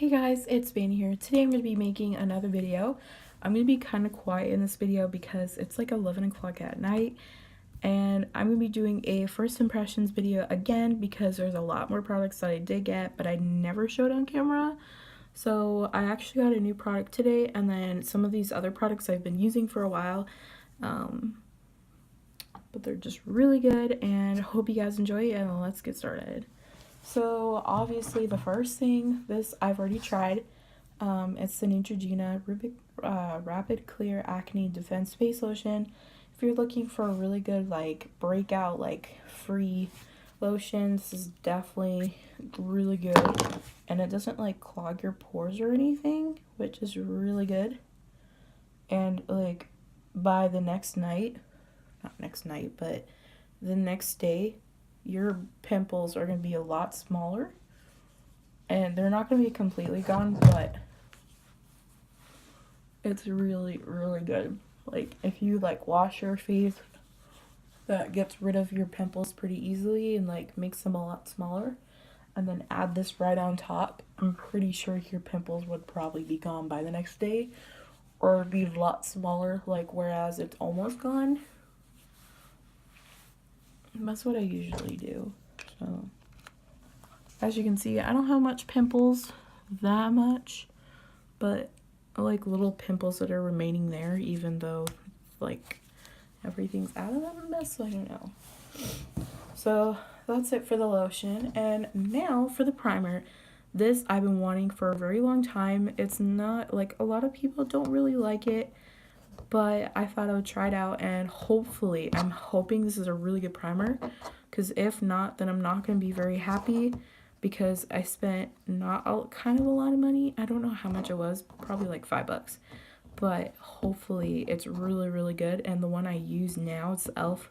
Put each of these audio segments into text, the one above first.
Hey guys, it's Van here. Today I'm going to be making another video. I'm going to be kind of quiet in this video because it's like 11 o'clock at night, and I'm going to be doing a first impressions video again because there's a lot more products that I did get but I never showed on camera. So I actually got a new product today, and then some of these other products I've been using for a while, but they're just really good, and hope you guys enjoy it, and let's get started. So obviously the first thing, this I've already tried. It's the Neutrogena Rapid Clear Acne Defense Face Lotion. If you're looking for a really good like breakout like free lotion, this is definitely really good, and it doesn't like clog your pores or anything, which is really good. And like by the next night, not next night, but the next day, your pimples are going to be a lot smaller, and they're not going to be completely gone, but it's really good. Like if you like wash your face, that gets rid of your pimples pretty easily and like makes them a lot smaller, and then add this right on top, I'm pretty sure your pimples would probably be gone by the next day, or be a lot smaller, like whereas it's almost gone. That's what I usually do. So as you can see, I don't have much pimples, that much, but I like little pimples that are remaining there, even though like everything's out of them. So I don't know. So that's it for the lotion, and now for the primer. This I've been wanting for a very long time. It's not like a lot of people don't really like it, but I thought I would try it out, and hopefully, I'm hoping this is a really good primer, because if not, then I'm not going to be very happy, because I spent kind of a lot of money. I don't know how much it was, probably like $5, but hopefully it's really good. And the one I use now, it's the e.l.f.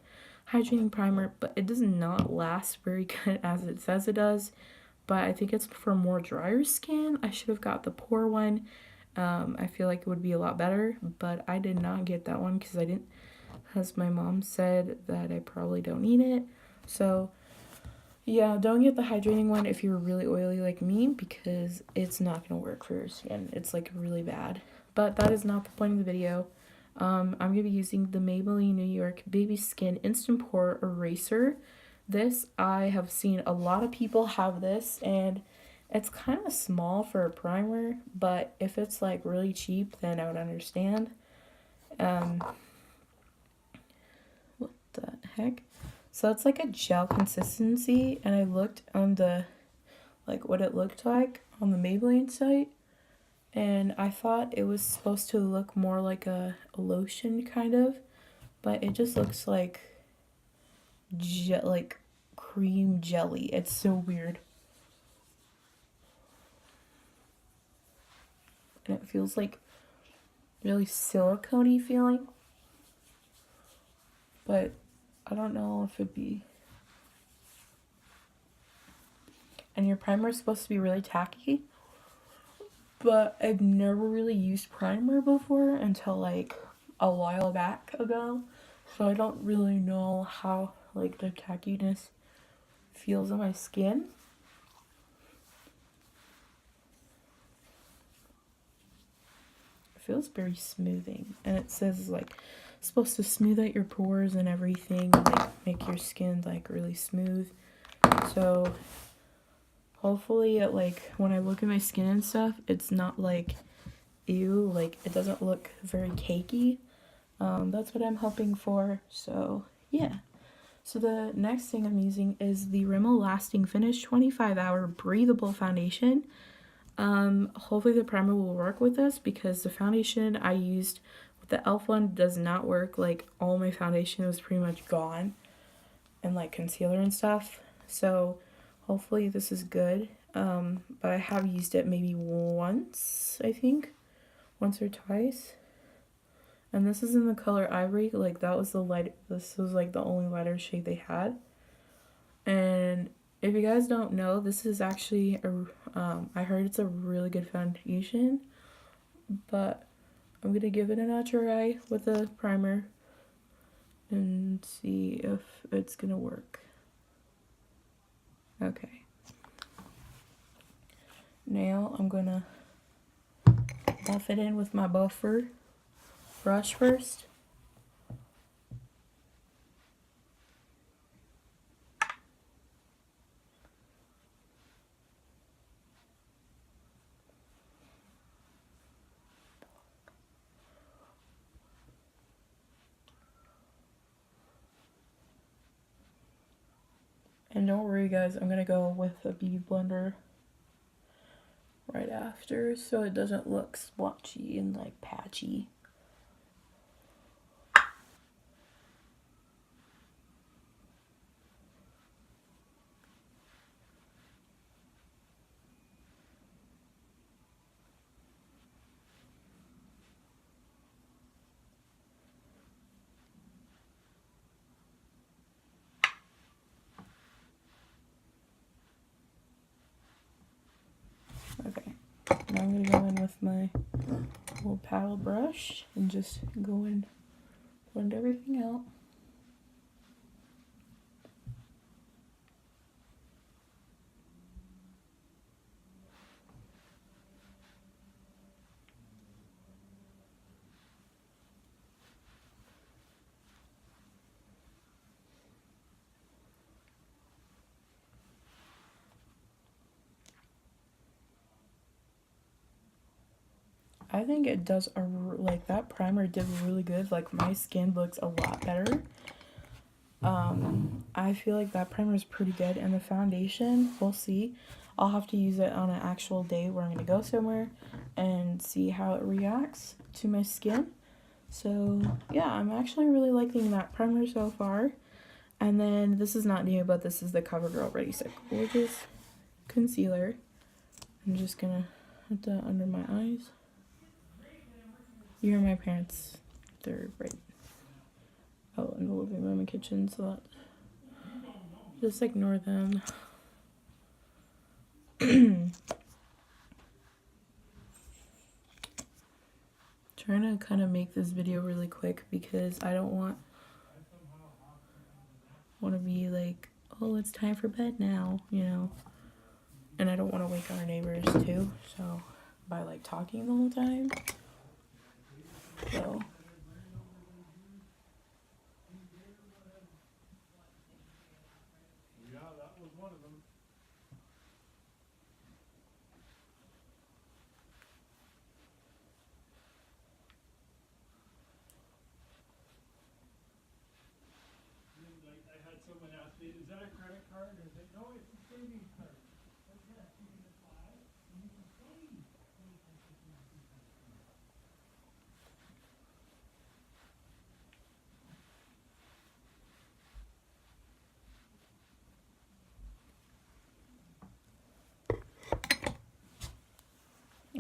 hydrating primer, but it does not last very good as it says it does, but I think it's for more drier skin. I should have got the pore one. I feel like it would be a lot better, but I did not get that one because my mom said that I probably don't need it. So yeah, don't get the hydrating one if you're really oily like me, because it's not going to work for your skin. It's like really bad. But that is not the point of the video. I'm going to be using the Maybelline New York Baby Skin Instant Pore Eraser. This, I have seen a lot of people have this, and it's kind of small for a primer, but if it's like really cheap, then I would understand. What the heck? So it's like a gel consistency, and I looked on the, like what it looked like on the Maybelline site, and I thought it was supposed to look more like a lotion kind of, but it just looks like like cream jelly. It's so weird. And it feels like really silicone-y feeling, but I don't know if it'd be. And your primer is supposed to be really tacky, but I've never really used primer before until like a while back ago, so I don't really know how like the tackiness feels on my skin. It feels very smoothing, and it says like it's supposed to smooth out your pores and everything, like make your skin like really smooth. So hopefully it, like when I look at my skin and stuff, it's not like ew, like it doesn't look very cakey. That's what I'm hoping for. So yeah. So the next thing I'm using is the Rimmel Lasting Finish 25-hour breathable foundation. Hopefully the primer will work with this, because the foundation I used with the e.l.f. one does not work. Like all my foundation was pretty much gone, and like concealer and stuff. So hopefully this is good. But I have used it maybe once, I think. Once or twice. And this is in the color Ivory. Like that was the light. This was like the only lighter shade they had. And if you guys don't know, this is actually I heard it's a really good foundation, but I'm gonna give it a try with a primer and see if it's gonna work. Okay. Now I'm gonna buff it in with my buffer brush first. And don't worry guys, I'm gonna go with a beauty blender right after so it doesn't look splotchy and like patchy. Okay, now I'm gonna go in with my little paddle brush and just go and blend everything out. I think it does like that primer did really good. Like my skin looks a lot better. I feel like that primer is pretty good, and the foundation, we'll see. I'll have to use it on an actual day where I'm gonna go somewhere and see how it reacts to my skin. So yeah, I'm actually really liking that primer so far. And then this is not new, but this is the CoverGirl Ready Set Gorgeous concealer. I'm just gonna put that under my eyes. You hear my parents, they're right out in the living room and kitchen, so that, just ignore them. Trying to kind of make this video really quick because I don't want to be like, oh, it's time for bed now, you know, and I don't want to wake our neighbors too, so by like talking the whole time. So yeah, that was one of them. I had someone ask me, is that a credit card? And I said, no, it's a savings card. What's that? You can apply and you can save.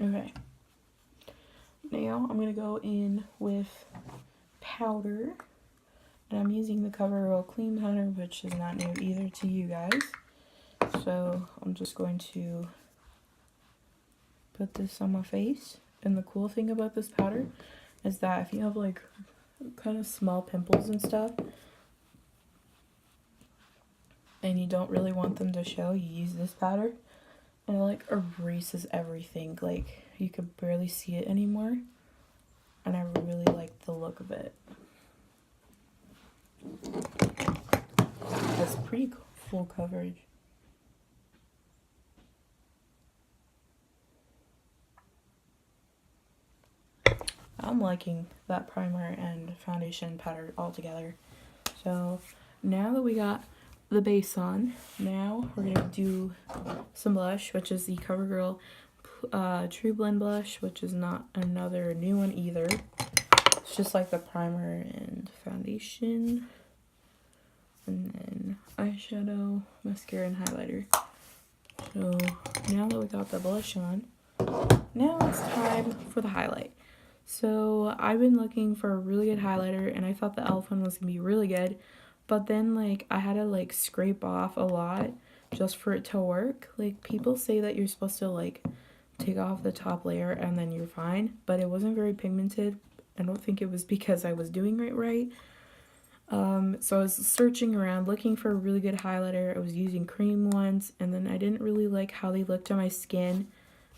okay, now I'm gonna go in with powder, and I'm using the CoverGirl Clean Powder, which is not new either to you guys. So I'm just going to put this on my face. And the cool thing about this powder is that if you have like kind of small pimples and stuff and you don't really want them to show, you use this powder and it like erases everything. Like you could barely see it anymore, and I really like the look of it. That's pretty full coverage. I'm liking that primer and foundation powder all together. So now that we got the base on, now we're gonna do some blush, which is the CoverGirl True Blend blush, which is not another new one either. It's just like the primer and foundation, and then eyeshadow, mascara, and highlighter. So now that we got the blush on, now it's time for the highlight. So I've been looking for a really good highlighter, and I thought the e.l.f. one was gonna be really good, but then like I had to like scrape off a lot just for it to work. Like people say that you're supposed to like take off the top layer and then you're fine, but it wasn't very pigmented. I don't think it was because I was doing it right. So I was searching around looking for a really good highlighter. I was using cream ones, and then I didn't really like how they looked on my skin.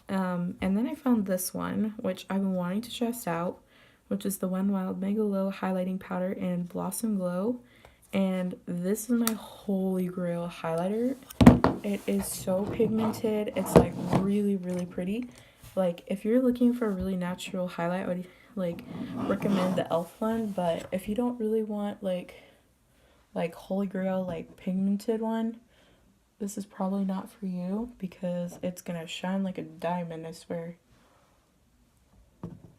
And then I found this one, which I've been wanting to test out, which is the One Wild Mega Glow Highlighting Powder in Blossom Glow. And this is my holy grail highlighter. It is so pigmented. It's like really, really pretty. Like if you're looking for a really natural highlight, I would like recommend the e.l.f. one. But if you don't really want like holy grail like pigmented one, this is probably not for you because it's gonna shine like a diamond, I swear.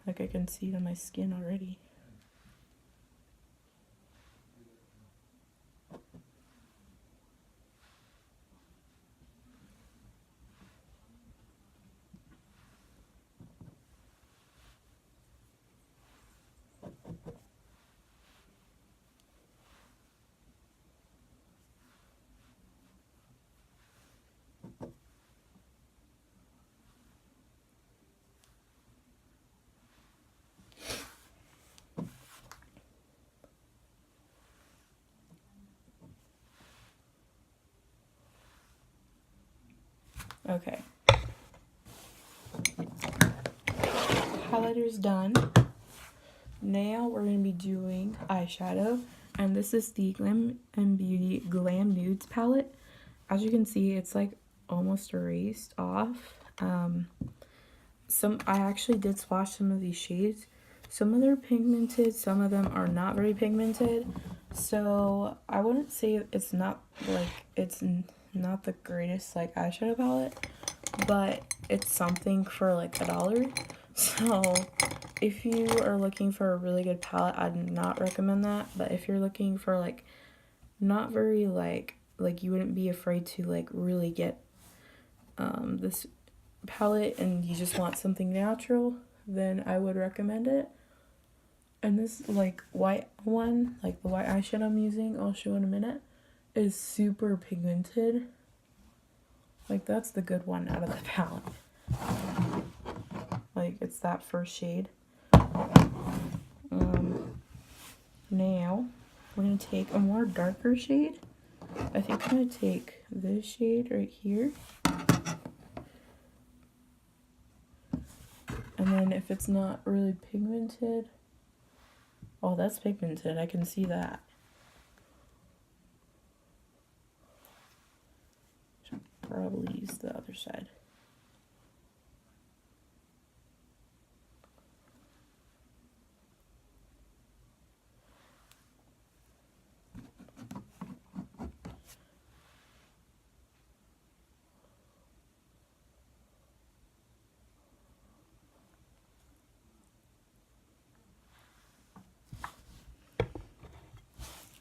Like I can see it on my skin already. Okay. Highlighter's done. Now we're going to be doing eyeshadow. And this is the Glam and Beauty Glam Nudes palette. As you can see, it's like almost erased off. I actually did swatch some of these shades. Some of them are pigmented, some of them are not very pigmented. So I wouldn't say it's not not the greatest like eyeshadow palette, but it's something for like $1. So if you are looking for a really good palette, I'd not recommend that. But if you're looking for like not very like you wouldn't be afraid to like really get this palette and you just want something natural, then I would recommend it. And this like white one, like the white eyeshadow I'm using, I'll show in a minute, is super pigmented. Like that's the good one out of the palette. Like it's that first shade. Now we're gonna take a more darker shade. I think I'm gonna take this shade right here. And then if it's not really pigmented, oh, that's pigmented, I can see that. Should probably use the other side.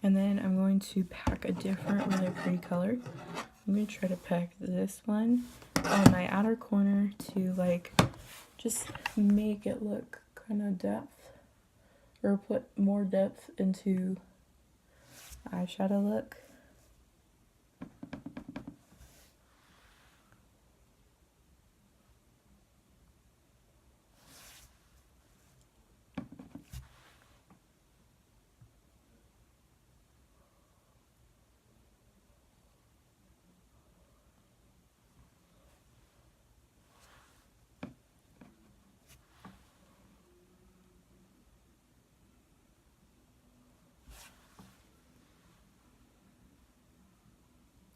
And then I'm going to pack a different really pretty color. I'm going to try to pack this one on my outer corner to like just make it look kind of depth, or put more depth into eyeshadow look.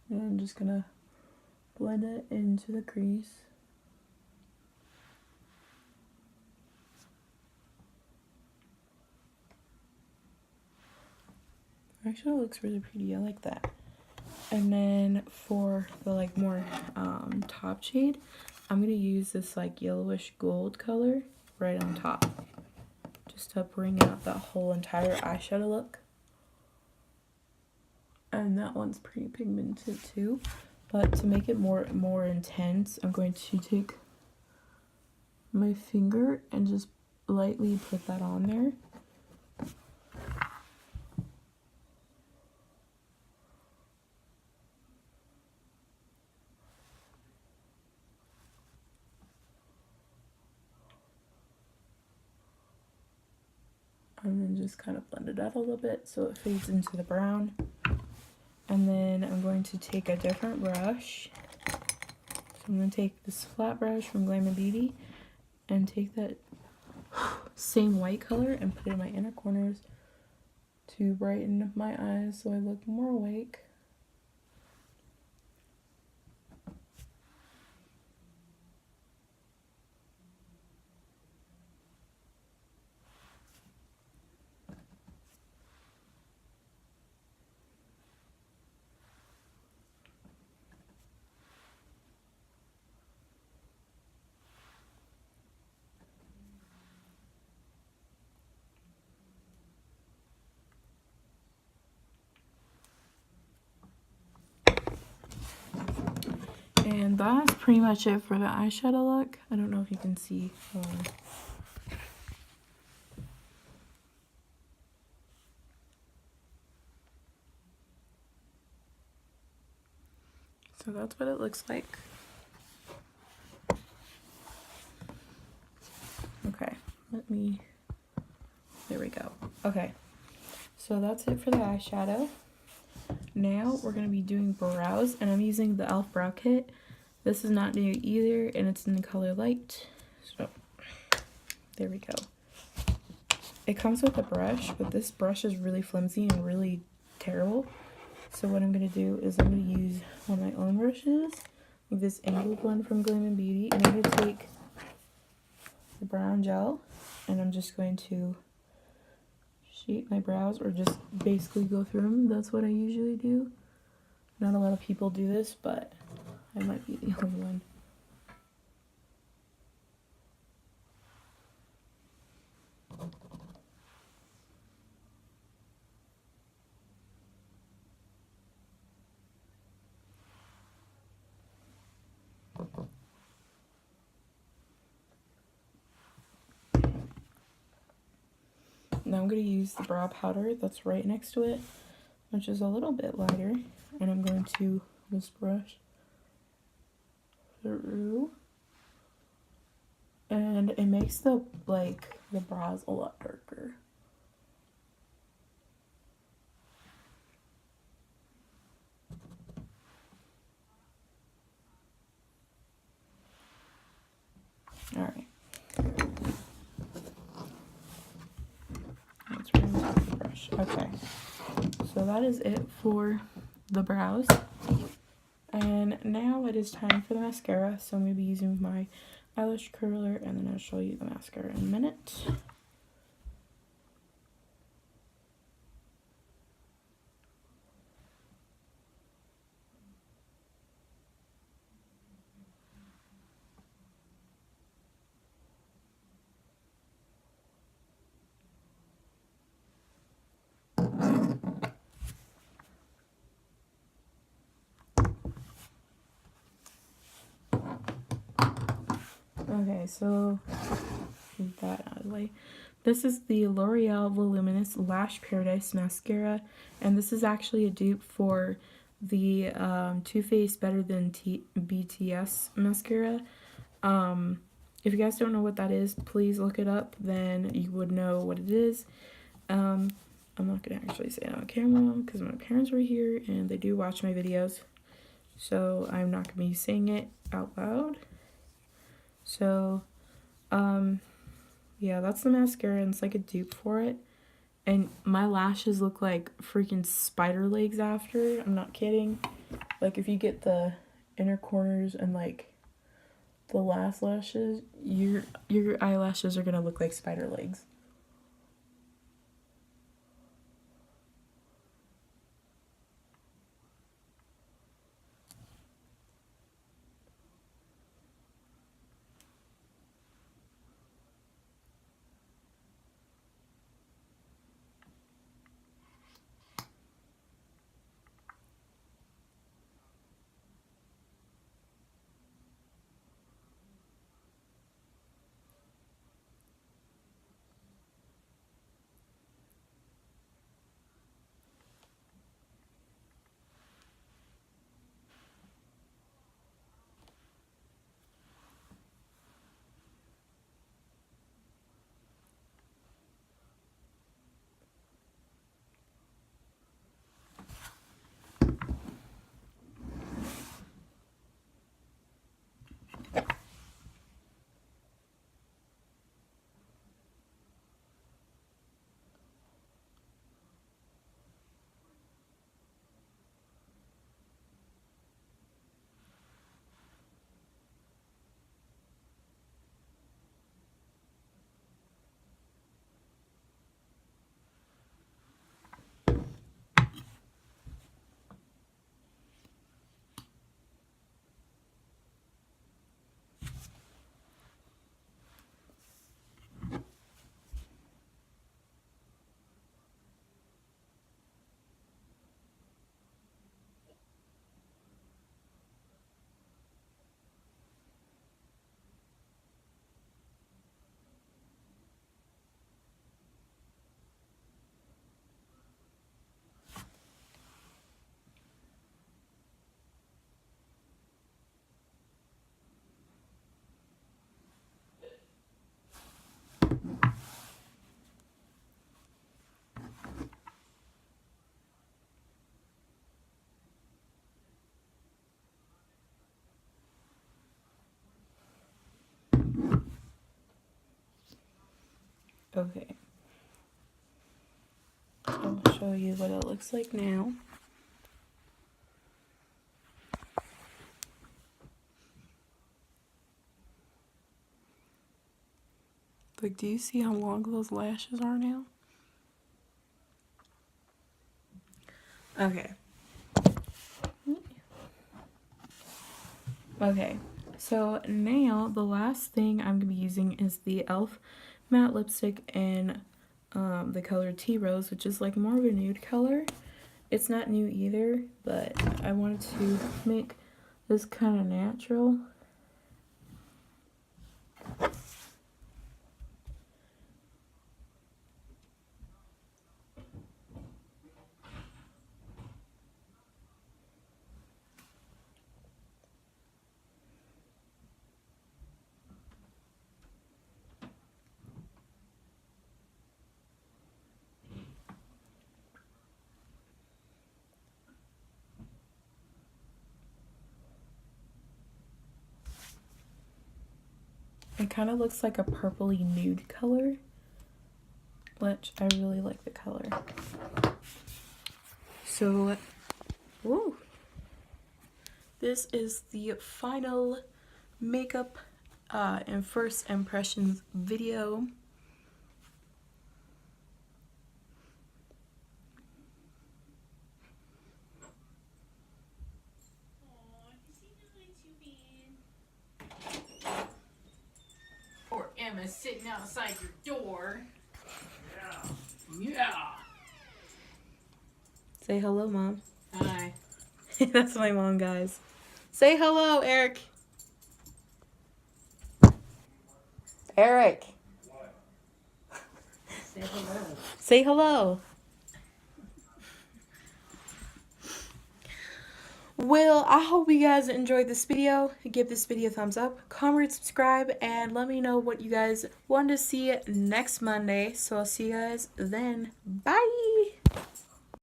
And I'm just gonna blend it into the crease. Actually, it looks really pretty. I like that. And then for the like more top shade, I'm gonna use this like yellowish gold color right on top, just to bring out that whole entire eyeshadow look. And that one's pretty pigmented too, but to make it more intense, I'm going to take my finger and just lightly put that on there. And then just kind of blend it out a little bit so it fades into the brown. And then I'm going to take a different brush. I'm going to take this flat brush from Glam & Beauty and take that same white color and put it in my inner corners to brighten my eyes so I look more awake. And that's pretty much it for the eyeshadow look. I don't know if you can see. So that's what it looks like. Okay, there we go. Okay, so that's it for the eyeshadow. Now we're going to be doing brows, and I'm using the e.l.f. brow kit. This is not new either, and it's in the color light. So there we go. It comes with a brush, but this brush is really flimsy and really terrible. So what I'm going to do is I'm going to use one of my own brushes, like this angled one from Glam & Beauty, and I'm going to take the brown gel, and I'm just going to shape my brows, or just basically go through them. That's what I usually do. Not a lot of people do this, but I might be the only one. Now I'm going to use the brow powder that's right next to it, which is a little bit lighter, and I'm going to just brush through, and it makes the brows a lot darker. All right. Let's remove the brush. Okay. So that is it for the brows. And now it is time for the mascara. So I'm going to be using my eyelash curler, and then I'll show you the mascara in a minute. Okay, so move that out of the way. This is the L'Oreal Voluminous Lash Paradise Mascara, and this is actually a dupe for the Too Faced Better Than BTS mascara. If you guys don't know what that is, please look it up, then you would know what it is. I'm not going to actually say it on camera because my parents were here and they do watch my videos, so I'm not going to be saying it out loud. So, yeah, that's the mascara, and it's like a dupe for it. And my lashes look like freaking spider legs after. I'm not kidding. Like, if you get the inner corners and, like, the last lashes, your eyelashes are gonna look like spider legs. Okay. I'll show you what it looks like now. Like, do you see how long those lashes are now? Okay. Okay, so now the last thing I'm going to be using is the e.l.f. matte lipstick in the color Tea Rose, which is like more of a nude color. It's not new either, but I wanted to make this kind of natural. It kind of looks like a purpley nude color, which I really like the color. So, woo! This is the final makeup and first impressions video. Or Emma sitting outside your door. Yeah. Yeah. Say hello, Mom. Hi. That's my mom, guys. Say hello, Eric. Eric. What? Say hello. Say hello. Well, I hope you guys enjoyed this video. Give this video a thumbs up, comment, subscribe, and let me know what you guys want to see next Monday. So I'll see you guys then. Bye.